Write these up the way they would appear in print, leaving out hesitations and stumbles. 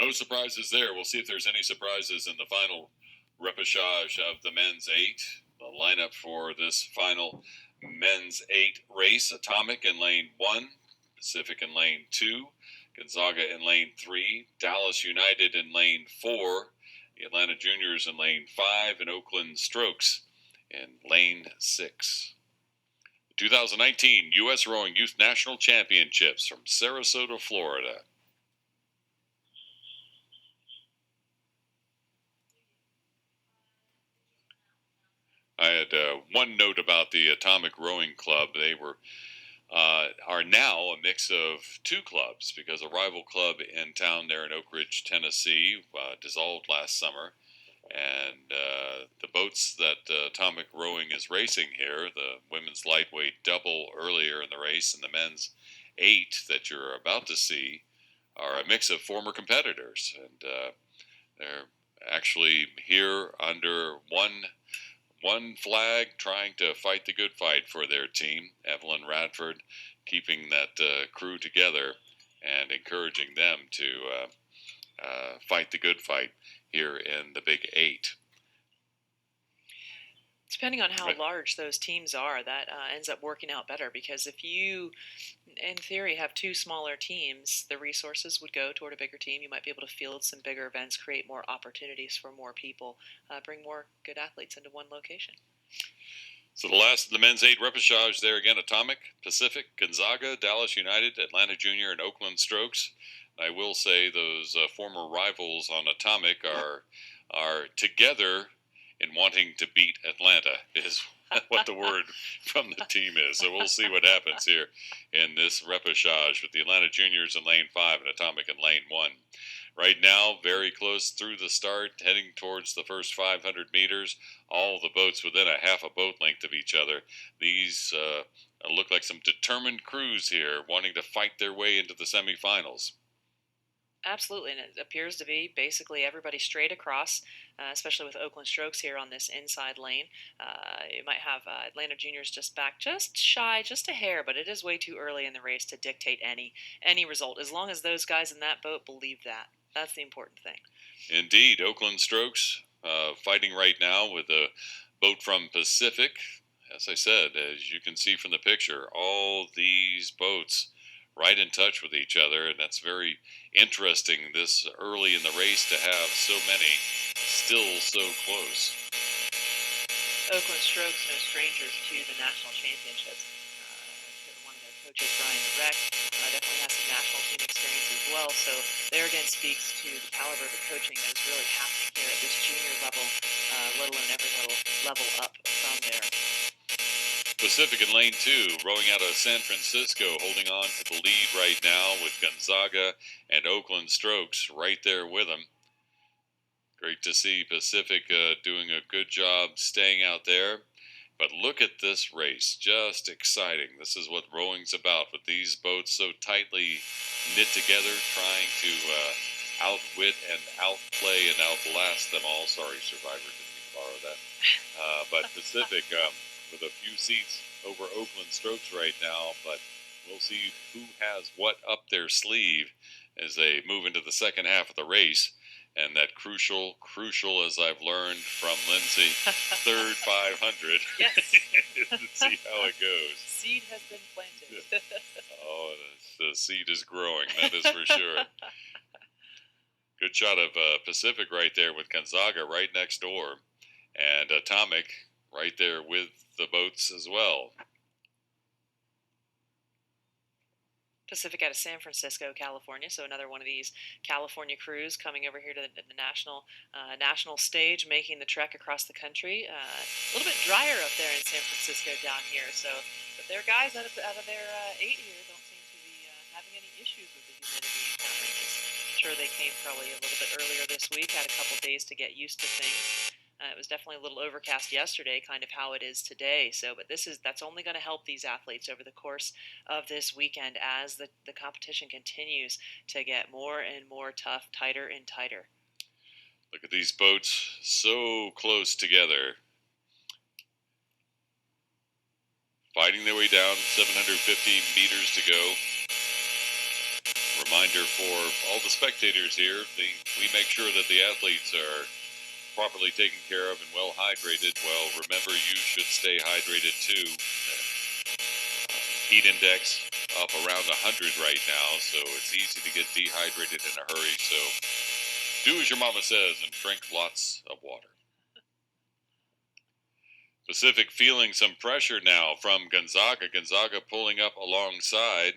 No surprises there. We'll see if there's any surprises in the final repechage of the men's 8. The lineup for this final men's 8 race: Atomic in lane 1, Pacific in lane 2, Gonzaga in lane 3, Dallas United in lane 4, the Atlanta Juniors in lane 5, and Oakland Strokes in lane 6. 2019 U.S. Rowing Youth National Championships from Sarasota, Florida. I had one note about the Atomic Rowing Club. They are now a mix of 2 clubs because a rival club in town there in Oak Ridge, Tennessee, dissolved last summer. And the boats that Atomic Rowing is racing here, the women's lightweight double earlier in the race and the men's 8 that you're about to see, are a mix of former competitors. And they're actually here under one flag, trying to fight the good fight for their team. Evelyn Radford keeping that crew together and encouraging them to fight the good fight here in the Big 8. Depending on how large those teams are, that ends up working out better, because if you, in theory, have 2 smaller teams, the resources would go toward a bigger team. You might be able to field some bigger events, create more opportunities for more people, bring more good athletes into one location. So the last of the men's 8 repechage there again: Atomic, Pacific, Gonzaga, Dallas United, Atlanta Junior, and Oakland Strokes. I will say those former rivals on Atomic are together in wanting to beat Atlanta, is what the word from the team is. So we'll see what happens here in this repechage with the Atlanta Juniors in lane 5 and Atomic in lane 1. Right now, very close through the start, heading towards the first 500 meters. All the boats within a half a boat length of each other. These look like some determined crews here, wanting to fight their way into the semifinals. Absolutely, and it appears to be basically everybody straight across, especially with Oakland Strokes here on this inside lane. You might have Atlanta Juniors just back, just shy, just a hair, but it is way too early in the race to dictate any result. As long as those guys in that boat believe that, that's the important thing. Indeed, Oakland Strokes fighting right now with a boat from Pacific. As I said, as you can see from the picture, all these boats right in touch with each other, and that's very interesting this early in the race to have so many still so close. Oakland Strokes, no strangers to the national championships. One of their coaches, Brian Direct, definitely has some national team experience as well, so there again speaks to the caliber of the coaching that is really happening here at this junior level, let alone every level up from there. Pacific in lane 2, rowing out of San Francisco, holding on to the lead right now with Gonzaga and Oakland Strokes right there with them. Great to see Pacific doing a good job staying out there. But look at this race, just exciting. This is what rowing's about, with these boats so tightly knit together, trying to outwit and outplay and outlast them all. Sorry, Survivor, didn't mean to borrow that. But Pacific with a few seats over Oakland Strokes right now, but we'll see who has what up their sleeve as they move into the second half of the race. And that crucial, as I've learned from Lindsay, third 500. Yes. To see how it goes. Seed has been planted. Oh, the seed is growing, that is for sure. Good shot of Pacific right there with Gonzaga right next door. And Atomic right there with the boats as well. Pacific out of San Francisco, California, so another one of these California crews coming over here to the national stage, making the trek across the country. A little bit drier up there in San Francisco down here, but their guys out of their 8 here don't seem to be having any issues with the humidity encountering this. I'm sure they came probably a little bit earlier this week, had a couple days to get used to things. It was definitely a little overcast yesterday, kind of how it is today. So, but that's only going to help these athletes over the course of this weekend as the competition continues to get more and more tough, tighter and tighter. Look at these boats so close together, fighting their way down. 750 meters to go. Reminder for all the spectators here, we make sure that the athletes are properly taken care of and well hydrated. Well, remember, you should stay hydrated too. Heat index up around 100 right now, so it's easy to get dehydrated in a hurry. So do as your mama says and drink lots of water. Pacific feeling some pressure now from Gonzaga. Gonzaga pulling up alongside.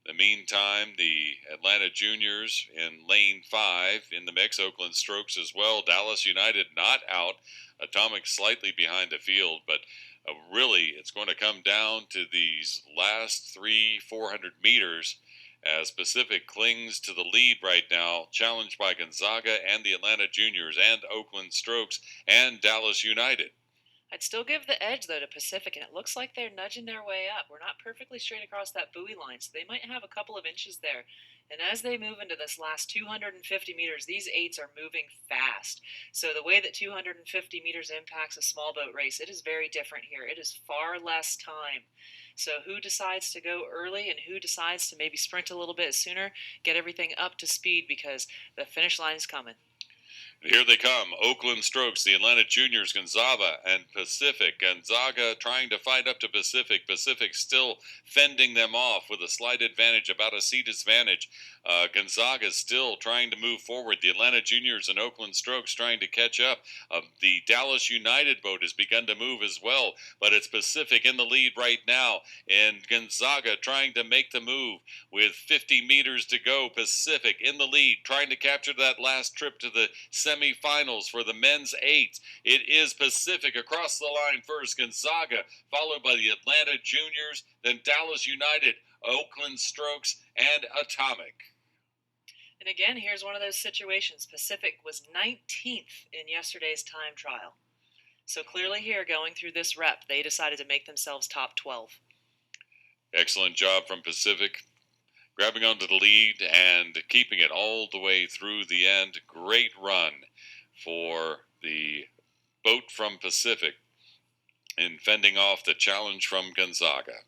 In the meantime, the Atlanta Juniors in lane 5 in the mix. Oakland Strokes as well. Dallas United not out. Atomic slightly behind the field, but really it's going to come down to these last 400 meters as Pacific clings to the lead right now, challenged by Gonzaga and the Atlanta Juniors and Oakland Strokes and Dallas United. I'd still give the edge, though, to Pacific, and it looks like they're nudging their way up. We're not perfectly straight across that buoy line, so they might have a couple of inches there. And as they move into this last 250 meters, these eights are moving fast. So the way that 250 meters impacts a small boat race, it is very different here. It is far less time. So who decides to go early and who decides to maybe sprint a little bit sooner, get everything up to speed because the finish line is coming. Here they come. Oakland Strokes, the Atlanta Juniors, Gonzaga, and Pacific. Gonzaga trying to fight up to Pacific. Pacific still fending them off with a slight advantage, about a seat advantage. Gonzaga still trying to move forward. The Atlanta Juniors and Oakland Strokes trying to catch up. The Dallas United boat has begun to move as well, but it's Pacific in the lead right now, and Gonzaga trying to make the move with 50 meters to go. Pacific in the lead, trying to capture that last trip to the semifinals for the men's 8. It is Pacific across the line first, Gonzaga, followed by the Atlanta Juniors, then Dallas United, Oakland Strokes, and Atomic. And again, here's one of those situations. Pacific was 19th in yesterday's time trial. So clearly here, going through this rep, they decided to make themselves top 12. Excellent job from Pacific, grabbing onto the lead and keeping it all the way through the end. Great run for the boat from Pacific in fending off the challenge from Gonzaga.